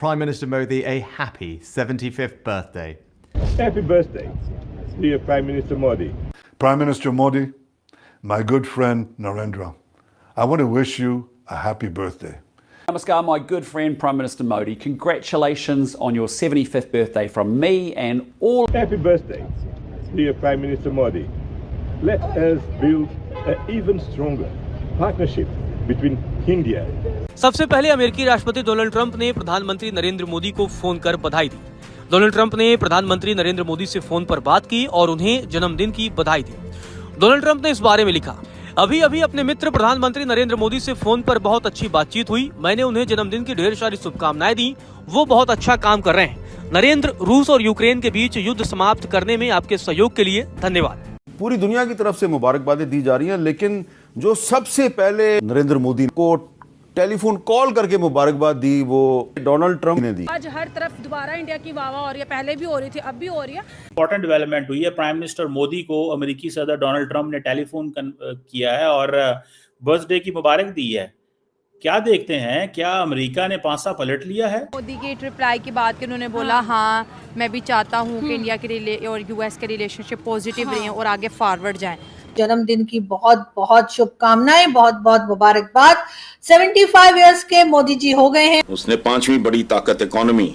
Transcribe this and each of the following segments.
Prime Minister Modi a happy 75th birthday. Happy birthday, dear Prime Minister Modi. Prime Minister Modi, my good friend Narendra, I want to wish you a happy birthday. Namaskar, my good friend Prime Minister Modi. Congratulations on your 75th birthday from me and all. Happy birthday, dear Prime Minister Modi. Let us build an even stronger partnership between India. सबसे पहले अमेरिकी राष्ट्रपति Donald Trump ने प्रधानमंत्री नरेंद्र मोदी को phone कर बधाई दी। Donald Trump ने प्रधानमंत्री नरेंद्र मोदी से फोन पर बात की और उन्हें जन्मदिन की बधाई दी। डोनाल्ड ट्रंप ने इस बारे में लिखा, अभी अभी अपने मित्र प्रधानमंत्री नरेंद्र मोदी से फोन पर बहुत अच्छी बातचीत हुई। मैंने उन्हें जन्मदिन की ढेर सारी शुभकामनाएं दी। वो बहुत अच्छा काम कर रहे हैं। नरेंद्र, रूस और यूक्रेन के बीच युद्ध समाप्त करने में आपके सहयोग के लिए धन्यवाद। पूरी दुनिया की तरफ से मुबारकबादें दी जा रही हैं, लेकिन जो सबसे पहले नरेंद्र मोदी को टेलीफोन कॉल करके मुबारकबाद दी वो डोनाल्ड ट्रंप ने दी। आज हर तरफ दोबारा इंडिया की वाह हो रही है, पहले भी हो रही थी, अब भी हो रही है। इंपॉर्टेंट डेवलपमेंट हुई है। प्राइम मिनिस्टर मोदी को अमेरिकी सदर डोनाल्ड ट्रंप ने टेलीफोन किया है और बर्थडे की मुबारक दी है। क्या देखते हैं, क्या अमेरिका ने पासा पलट लिया है? मोदी की रिप्लाई की बात की उन्होंने बोला हाँ मैं भी चाहता हूँ कि इंडिया के और यूएस के रिलेशनशिप पॉजिटिव रहे और आगे फॉरवर्ड जाएं। जन्मदिन की बहुत बहुत शुभकामनाएं, बहुत बहुत मुबारकबाद। 75 इयर्स के मोदी जी हो गए हैं। उसने 5वीं बड़ी ताकत इकोनॉमी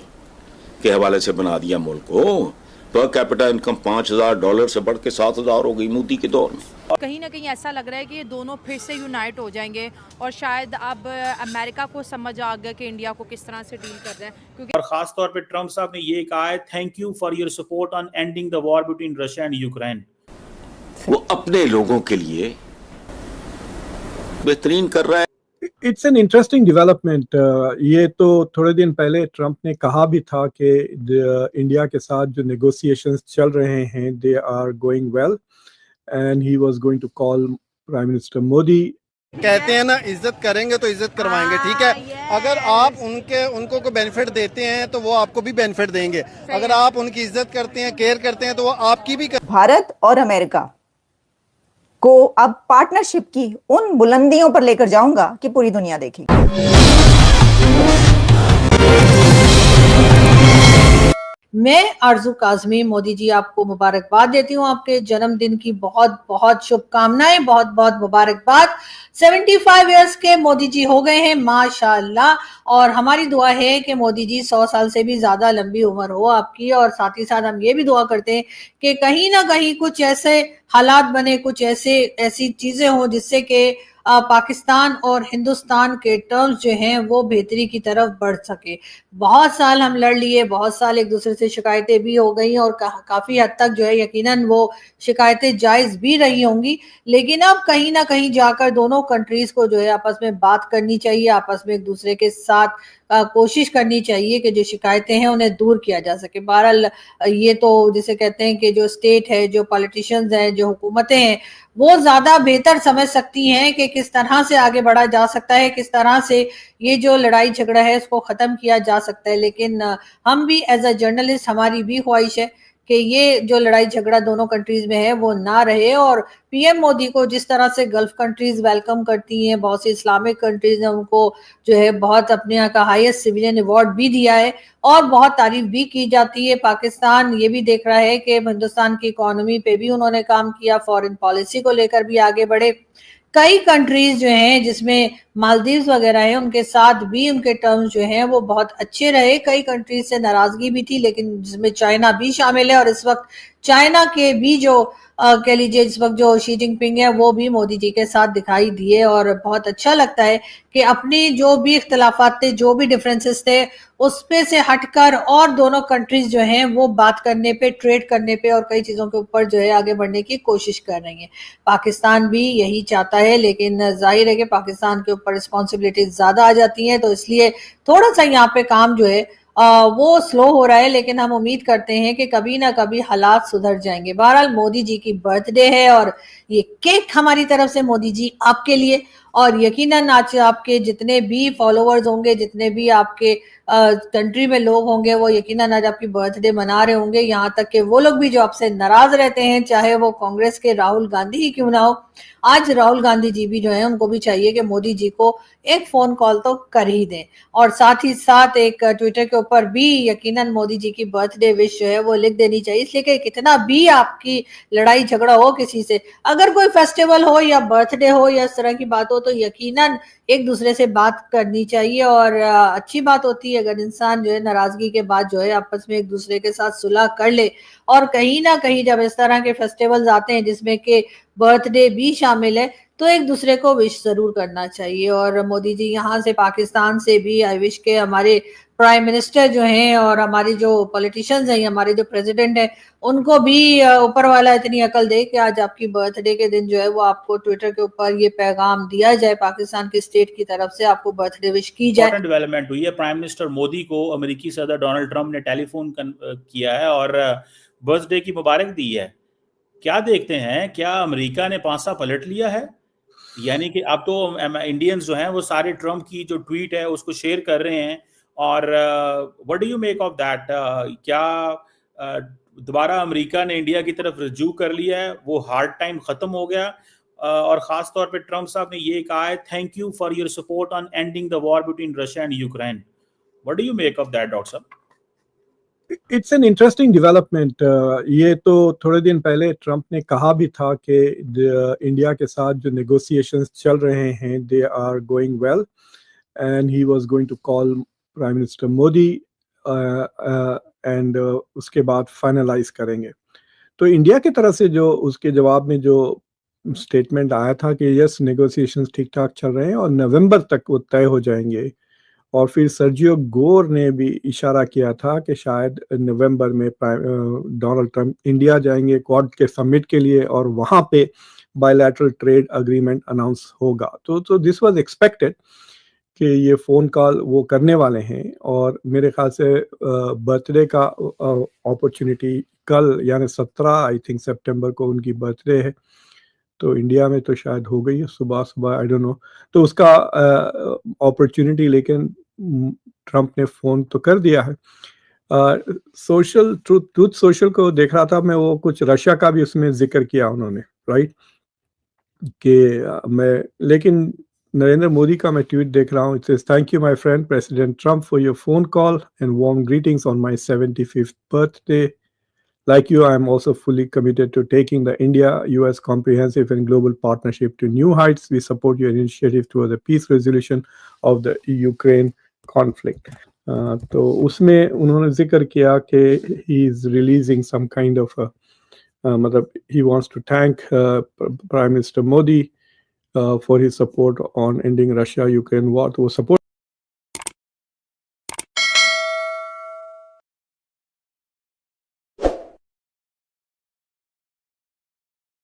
के हवाले से बना दिया मुल्क को। पर कैपिटा इनकम $5,000 से बढ़ के 7,000 हो गई मोदी के दौर में। कहीं ना कहीं ऐसा लग रहा है कि ये दोनों फिर से यूनाइट हो जाएंगे और शायद अब अमेरिका को समझ आ गया कि इंडिया को किस तरह से डील कर रहे हैं। क्योंकि और खास तौर पे ट्रंप साहब ने ये कहा है, thank you for your support on ending the war between Russia and Ukraine. वो अपने लोगों के लिए बेहतरीन कर रहा है। It's an interesting development. ये तो थोड़े दिन पहले ट्रंप ने कहा भी था कि इंडिया के साथ जो नेगोशिएशंस चल रहे हैं they are going well and he was going to call Prime Minister Modi. कहते हैं ना, इज्जत करेंगे तो इज्जत करवाएंगे, ठीक है। अगर आप उनको को बेनिफिट देते हैं तो वो आपको भी बेनिफिट देंगे। अगर आप उनकी इज्जत करते हैं, केयर करते हैं तो वो आपकी भी भारत और अमेरिका को अब पार्टनरशिप की उन बुलंदियों पर लेकर जाऊंगा कि पूरी दुनिया देखेगी। मैं आरजू काजमी मोदी जी आपको मुबारकबाद देती हूँ। आपके जन्मदिन की बहुत बहुत शुभकामनाएं, बहुत बहुत मुबारकबाद। 75 इयर्स के मोदी जी हो गए हैं माशाअल्लाह। और हमारी दुआ है कि मोदी जी 100 साल से भी ज्यादा लंबी उम्र हो आपकी। और साथ ही साथ हम ये भी दुआ करते हैं कि कहीं ना कहीं कुछ ऐसे हालात बने, कुछ ऐसी चीजें हों जिससे कि पाकिस्तान और हिंदुस्तान के टर्म्स जो हैं वो बेहतरी की तरफ बढ़ सके। बहुत साल हम लड़ लिए, बहुत साल एक दूसरे से शिकायतें भी हो गई और काफी हद तक जो है यकीनन वो शिकायतें जायज भी रही होंगी, लेकिन अब कहीं ना कहीं जाकर दोनों कंट्रीज को जो है आपस में बात करनी चाहिए, आपस में एक दूसरे के साथ कोशिश करनी चाहिए कि जो शिकायतें हैं उन्हें दूर किया जा सके। बहरहाल ये तो जिसे कहते हैं कि जो स्टेट है, जो पॉलिटिशियंस हैं, जो हुकूमतें हैं, वो ज्यादा बेहतर समझ सकती हैं कि किस तरह से आगे बढ़ा जा सकता है, किस तरह से ये जो लड़ाई झगड़ा है इसको खत्म किया जा सकता है। लेकिन हम भी एज अ जर्नलिस्ट, हमारी भी ख्वाहिश है कि ये जो लड़ाई झगड़ा दोनों कंट्रीज में है वो ना रहे। और पीएम मोदी को जिस तरह से गल्फ कंट्रीज वेलकम करती हैं, बहुत सी इस्लामिक कंट्रीज ने उनको जो है बहुत अपने यहाँ का हाईएस्ट सिविलियन अवार्ड भी दिया है और बहुत तारीफ भी की जाती है। पाकिस्तान ये भी देख रहा है कि हिंदुस्तान की इकोनॉमी पे भी उन्होंने काम किया, फॉरेन पॉलिसी को लेकर भी आगे बढ़े। कई कंट्रीज जो हैं जिसमें मालदीव्स वगैरह हैं उनके साथ भी उनके टर्म्स जो हैं वो बहुत अच्छे रहे। कई कंट्रीज से नाराजगी भी थी, लेकिन जिसमें चाइना भी शामिल है। और इस वक्त चाइना के भी जो कह लीजिए इस वक्त जो शी जिनपिंग है वो भी मोदी जी के साथ दिखाई दिए। और बहुत अच्छा लगता है कि अपनी जो भी इख्तलाफात थे, जो भी डिफरेंसेस थे, उस पे से हटकर और दोनों कंट्रीज जो हैं वो बात करने पे, ट्रेड करने पे और कई चीजों के ऊपर जो है आगे बढ़ने की कोशिश कर रही हैं। पाकिस्तान भी यही चाहता है, लेकिन जाहिर है कि पाकिस्तान के ऊपर रिस्पॉन्सिबिलिटीज ज्यादा आ जाती हैं, तो इसलिए थोड़ा सा यहाँ पे काम जो है वो स्लो हो रहा है। लेकिन हम उम्मीद करते हैं कि कभी ना कभी हालात सुधर जाएंगे। बहरहाल मोदी जी की बर्थडे है और ये केक हमारी तरफ से मोदी जी आपके लिए। और यकीनन आज आपके जितने भी फॉलोअर्स होंगे, जितने भी आपके कंट्री में लोग होंगे, वो यकीनन आज आपकी बर्थडे मना रहे होंगे। यहाँ तक कि वो लोग भी जो आपसे नाराज रहते हैं, चाहे वो कांग्रेस के राहुल गांधी ही क्यों ना हो, आज राहुल गांधी जी भी जो है उनको भी चाहिए कि मोदी जी को एक फोन कॉल तो कर ही दें, और साथ ही साथ एक ट्विटर के ऊपर भी यकीनन मोदी जी की बर्थडे विश जो है वो लिख देनी चाहिए। इसलिए कि कितना भी आपकी लड़ाई झगड़ा हो किसी से, अगर कोई फेस्टिवल हो या बर्थडे हो या इस तरह की बात हो, तो यकीनन एक दूसरे से बात करनी चाहिए। और अच्छी बात होती है अगर इंसान जो है नाराजगी के बाद जो है आपस में एक दूसरे के साथ सुलह कर ले। और कहीं ना कहीं जब इस तरह के फेस्टिवल्स आते हैं जिसमें कि बर्थडे भी शामिल है, तो एक दूसरे को विश जरूर करना चाहिए। और मोदी जी यहाँ से पाकिस्तान से भी आई विश के हमारे प्राइम मिनिस्टर जो हैं और हमारे जो पॉलिटिशियंस हैं, हमारे जो प्रेसिडेंट हैं, उनको भी ऊपर वाला इतनी अकल दे कि आज आपकी बर्थडे के दिन जो है वो आपको ट्विटर के ऊपर ये पैगाम दिया जाए, पाकिस्तान की स्टेट की तरफ से आपको बर्थडे विश की जाए। इंपॉर्टेंट डेवलपमेंट हुई है। प्राइम मिनिस्टर मोदी को अमेरिकी सदर डोनाल्ड ट्रंप ने टेलीफोन किया है और बर्थडे की मुबारक दी है। क्या देखते हैं, क्या अमेरिका ने पांसा पलट लिया है? यानी कि अब तो इंडियंस जो हैं वो सारे ट्रंप की जो ट्वीट है उसको शेयर कर रहे हैं, और what do you make of that? क्या दोबारा अमेरिका ने इंडिया की तरफ रजू कर लिया है, वो हार्ड टाइम खत्म हो गया? और खास तौर पे ट्रंप साहब ने ये कहा है, thank you for your support on ending the war between Russia and Ukraine. What do you make of that, doctor साहब? It's an interesting development. ये तो थोड़े दिन पहले ट्रंप ने कहा भी था कि इंडिया के साथ जो नेगोशिएशंस चल रहे हैं they are going well, and he was going to call Prime Minister Modi and उसके बाद फाइनलाइज करेंगे। तो इंडिया की तरफ से जो उसके जवाब में जो स्टेटमेंट आया था कि यस नेगोशिएशंस ठीक ठाक चल रहे हैं और नवंबर तक वो तय हो जाएंगे, और फिर सर्जियो गोर ने भी इशारा किया था कि शायद नवंबर में डोनाल्ड ट्रंप इंडिया जाएंगे क्वाड के समिट के लिए और वहाँ पे बायलैटरल ट्रेड अग्रीमेंट अनाउंस होगा। तो दिस वाज एक्सपेक्टेड कि ये फ़ोन कॉल वो करने वाले हैं, और मेरे ख्याल से बर्थडे का अपॉर्चुनिटी कल यानी 17 आई थिंक सितंबर को उनकी बर्थडे है, तो इंडिया में तो शायद हो गई है सुबह आई डोंट नो, तो उसका अपॉर्चुनिटी लेकिन ट्रंप ने फ़ोन तो कर दिया है। सोशल ट्रूथ सोशल को देख रहा था मैं, वो कुछ रशिया का भी उसमें जिक्र किया उन्होंने, राइट, कि मैं, लेकिन नरेंद्र मोदी का मैं ट्वीट देख रहा हूँ, it says thank you my friend president Trump for your phone call and warm greetings on my 75th birthday. Like you, I am also fully committed to taking the India-US comprehensive and global partnership to new heights. We support your initiative toward the peace resolution of the Ukraine conflict. तो उसमें उन्होंने जिक्र किया कि he is releasing some kind of मतलब he wants to thank Prime Minister Modi for his support on ending Russia-Ukraine war. तो वो support